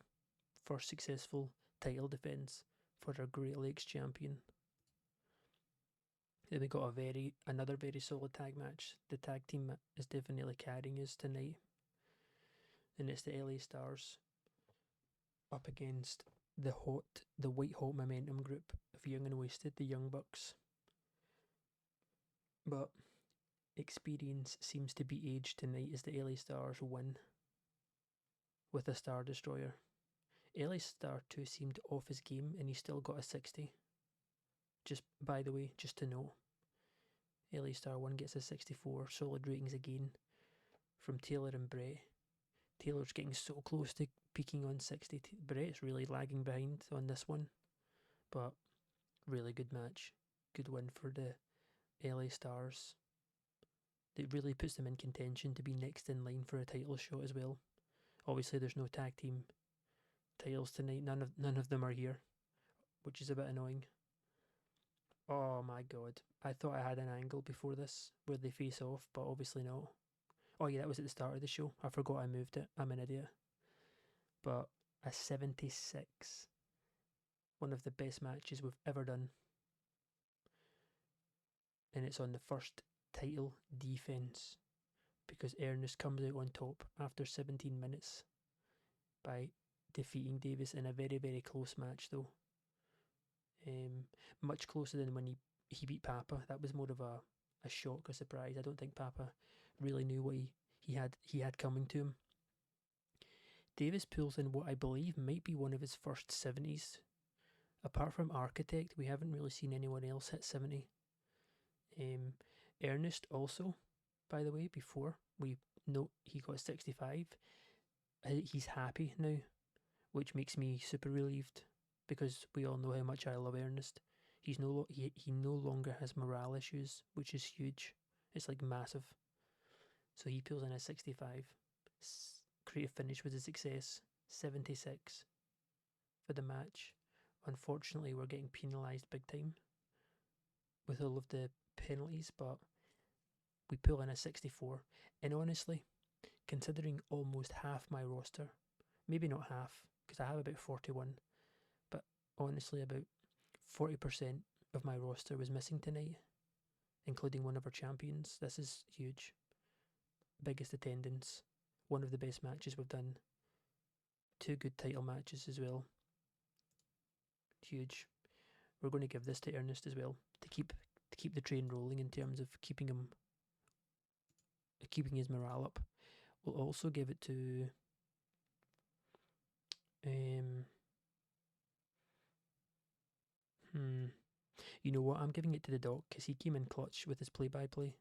for successful title defense for our Great Lakes Champion. Then we got another very solid tag match. The tag team is definitely carrying us tonight, and it's the LA Stars up against the white hot momentum group of Young and Wasted, the Young Bucks. But experience seems to be age tonight as the LA Stars win with a Star Destroyer. LA Star 2 seemed off his game and he still got a 60. Just by the way, just to know, LA Star 1 gets a 64. Solid ratings again from Taylor and Brett. Taylor's getting so close to peaking on 60. Brett's really lagging behind on this one, but really good match. Good win for the LA Stars. It really puts them in contention to be next in line for a title shot as well. Obviously, there's no tag team titles tonight. None of them are here, which is a bit annoying. Oh my god. I thought I had an angle before this where they face off, but obviously not. Oh yeah, that was at the start of the show. I forgot I moved it. I'm an idiot. But a 76. One of the best matches we've ever done. And it's on the first title defense because Ernest comes out on top after 17 minutes by defeating Davis in a very, very close match though. Much closer than when he beat Papa. That was more of a shock, a surprise. I don't think Papa really knew what he had coming to him. Davis pulls in what I believe might be one of his first 70s. Apart from Architect, we haven't really seen anyone else hit 70. Ernest also, by the way, before we know he got 65, he's happy now, which makes me super relieved because we all know how much I love Ernest. He no longer has morale issues, which is huge. It's like massive. So he pulls in a 65. Creative finish was a success. 76 for the match. Unfortunately, we're getting penalised big time with all of the penalties, but we pull in a 64. And honestly, considering almost half my roster, maybe not half, because I have about 41, but honestly, about 40% of my roster was missing tonight, including one of our champions. This is huge. Biggest attendance, one of the best matches we've done, 2 good title matches as well. Huge. We're going to give this to Ernest as well to keep the train rolling in terms of keeping his morale up. We'll also give it to you know what? I'm giving it to the Doc because he came in clutch with his play-by-play.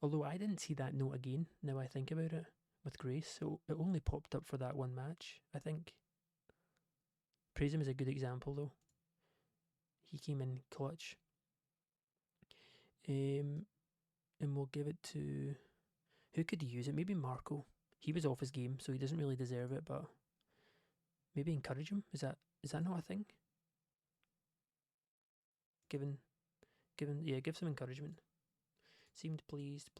Although I didn't see that note again. Now I think about it with Grace, so it only popped up for that one match. I think. Praise him as a good example though. He came in clutch. And we'll give it to who could use it? Maybe Marco. He was off his game, so he doesn't really deserve it, but maybe encourage him. Is that not a thing? Give some encouragement. Seemed pleased.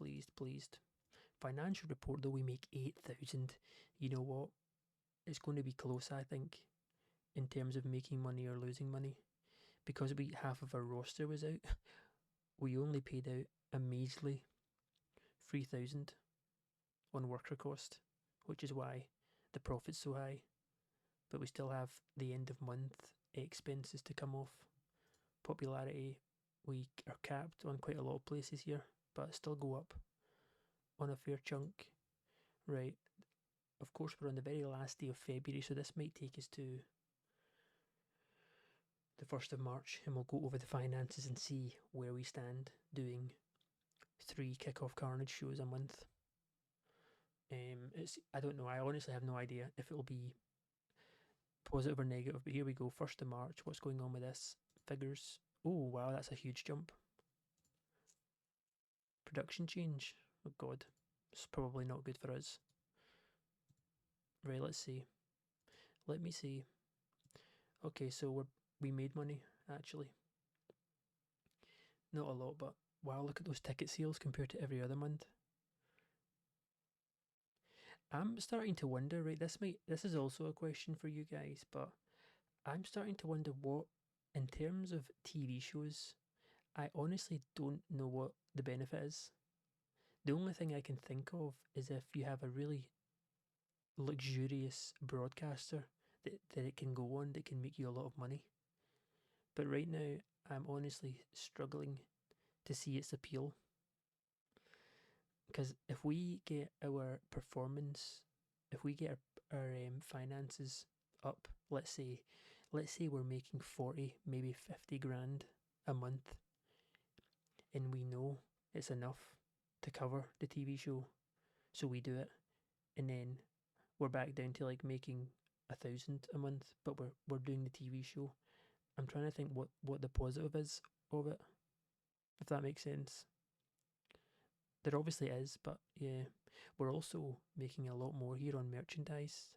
Financial report though, we make 8,000. You know what? It's going to be close, I think, in terms of making money or losing money. Because half of our roster was out, we only paid out a measly 3,000 on worker cost, which is why the profit's so high. But we still have the end of month expenses to come off. Popularity, we are capped on quite a lot of places here, but still go up on a fair chunk. Right, of course we're on the very last day of February, so this might take us to the 1st of March, and we'll go over the finances and see where we stand doing 3 Kickoff Carnage shows a month. I don't know, I honestly have no idea if it will be positive or negative, but here we go. 1st of March, what's going on with this? Figures. Oh wow, that's a huge jump. Production change. Oh god, it's probably not good for us. Right, let's see. Let me see. Okay, so we made money actually. Not a lot, but wow, look at those ticket sales compared to every other month. I'm starting to wonder, right, this is also a question for you guys, but I'm starting to wonder what, in terms of TV shows, I honestly don't know what the benefit is. The only thing I can think of is if you have a really luxurious broadcaster that it can go on that can make you a lot of money. But right now, I'm honestly struggling to see its appeal. Because if we get our performance, if we get our finances up, let's say we're making 40, maybe 50 grand a month, and we know it's enough to cover the TV show, so we do it, and then we're back down to like making 1,000 a month, but we're doing the TV show. I'm trying to think what the positive is of it, if that makes sense. There obviously is, but yeah, we're also making a lot more here on merchandise.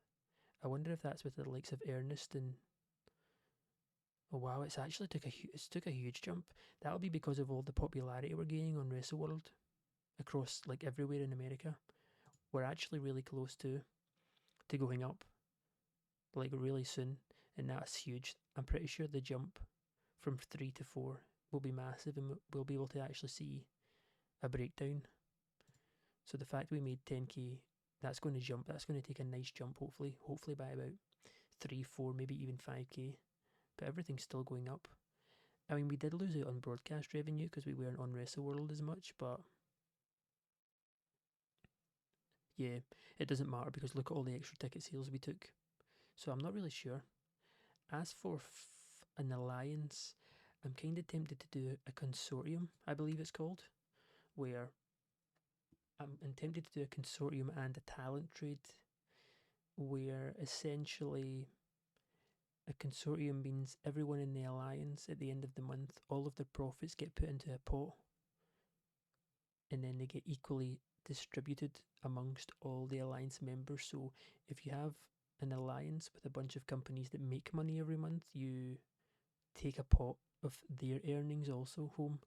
I wonder if that's with the likes of Ernest and oh wow, it's took a huge jump. That'll be because of all the popularity we're gaining on WrestleWorld across like everywhere in America. We're actually really close to going up like really soon, and that's huge. I'm pretty sure the jump from 3 to 4 will be massive, and we'll be able to actually see a breakdown. So the fact we made 10k, that's going to jump. That's going to take a nice jump. Hopefully by about 3, 4, maybe even 5k. But everything's still going up. I mean, we did lose out on broadcast revenue because we weren't on WrestleWorld as much, but yeah, it doesn't matter because look at all the extra ticket sales we took. So I'm not really sure. As for an alliance, I'm kind of tempted to do a consortium, I believe it's called, where I'm tempted to do a consortium and a talent trade, where essentially a consortium means everyone in the alliance at the end of the month, all of their profits get put into a pot and then they get equally distributed amongst all the alliance members. So if you have an alliance with a bunch of companies that make money every month, you take a pot of their earnings also home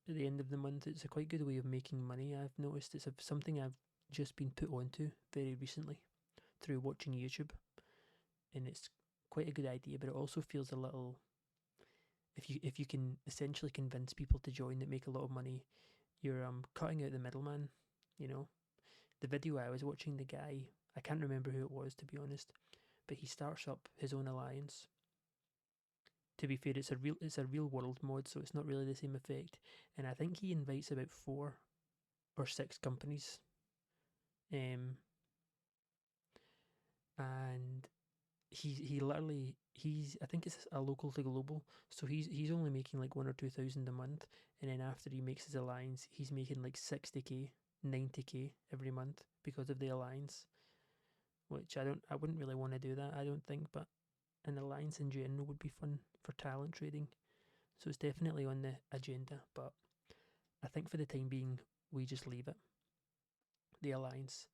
at the end of the month. It's a quite good way of making money. I've noticed it's something I've just been put onto very recently through watching YouTube, and it's quite a good idea. But it also feels a little, if you can essentially convince people to join that make a lot of money, you're cutting out the middleman. You know, the video I was watching, the guy, I can't remember who it was to be honest, but he starts up his own alliance. To be fair, it's a real world mod, so it's not really the same effect. And I think he invites about 4 or 6 companies, um, and he literally he's I think it's a local to global, so he's only making like 1 or 2 thousand a month, and then after he makes his alliance, he's making like 60k, 90k every month because of the alliance. Which I wouldn't really want to do that, I don't think, but an alliance in general would be fun for talent trading. So it's definitely on the agenda, but I think for the time being, we just leave it, the alliance,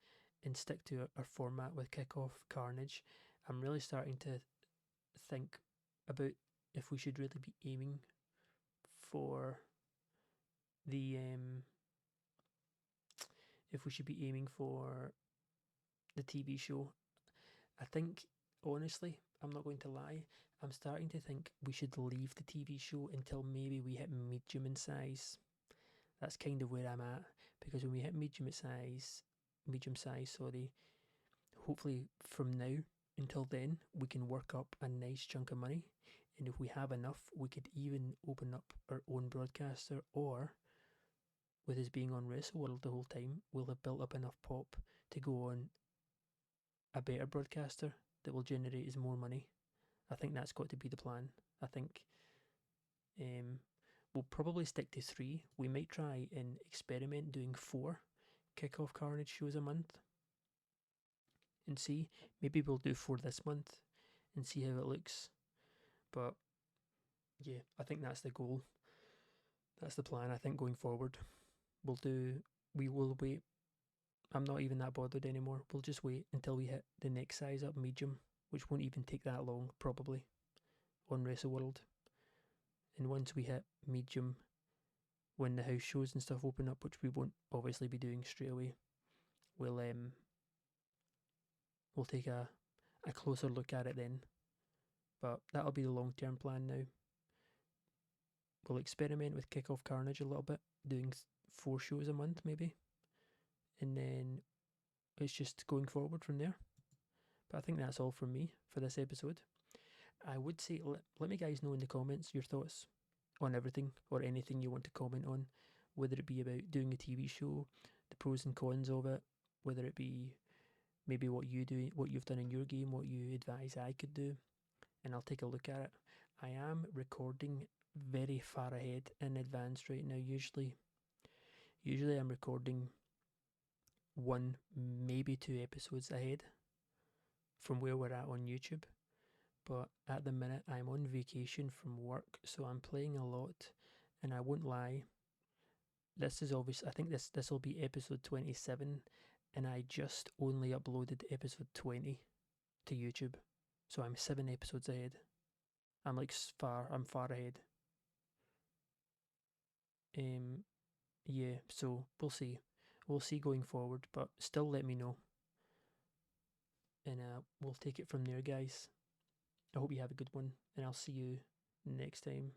and stick to our format with kickoff carnage. I'm really starting to think about if we should really be aiming for the if we should be aiming for the TV show. I think honestly, I'm not going to lie, I'm starting to think we should leave the TV show until maybe we hit medium in size. That's kind of where I'm at, because when we hit medium size, sorry, hopefully from now until then we can work up a nice chunk of money, and if we have enough, we could even open up our own broadcaster, or with us being on WrestleWorld the whole time, we'll have built up enough pop to go on a better broadcaster that will generate us more money. I think that's got to be the plan. I think um, we'll probably stick to 3. We might try and experiment doing 4 kickoff carnage shows a month and see. Maybe we'll do 4 this month and see how it looks. But yeah, I think that's the goal. That's the plan. I think going forward, we will wait. I'm not even that bothered anymore. We'll just wait until we hit the next size up, medium, which won't even take that long, probably, on WrestleWorld. And once we hit medium, when the house shows and stuff open up, which we won't obviously be doing straight away, we'll take a closer look at it then. But that'll be the long term plan now. We'll experiment with Kickoff Carnage a little bit, doing 4 shows a month maybe, and then it's just going forward from there. But I think that's all from me for this episode. I would say let me guys know in the comments your thoughts on everything or anything you want to comment on, whether it be about doing a TV show, the pros and cons of it, whether it be maybe what you've done in your game, what you advise I could do, and I'll take a look at it. I am recording very far ahead in advance right now. Usually I'm recording 1, maybe 2 episodes ahead from where we're at on YouTube. But at the minute, I'm on vacation from work, so I'm playing a lot. And I won't lie, this is obvious. I think this will be episode 27, and I just only uploaded episode 20 to YouTube, so I'm 7 episodes ahead. I'm far ahead. Yeah, so we'll see going forward, but still let me know, and we'll take it from there, guys. I hope you have a good one, and I'll see you next time.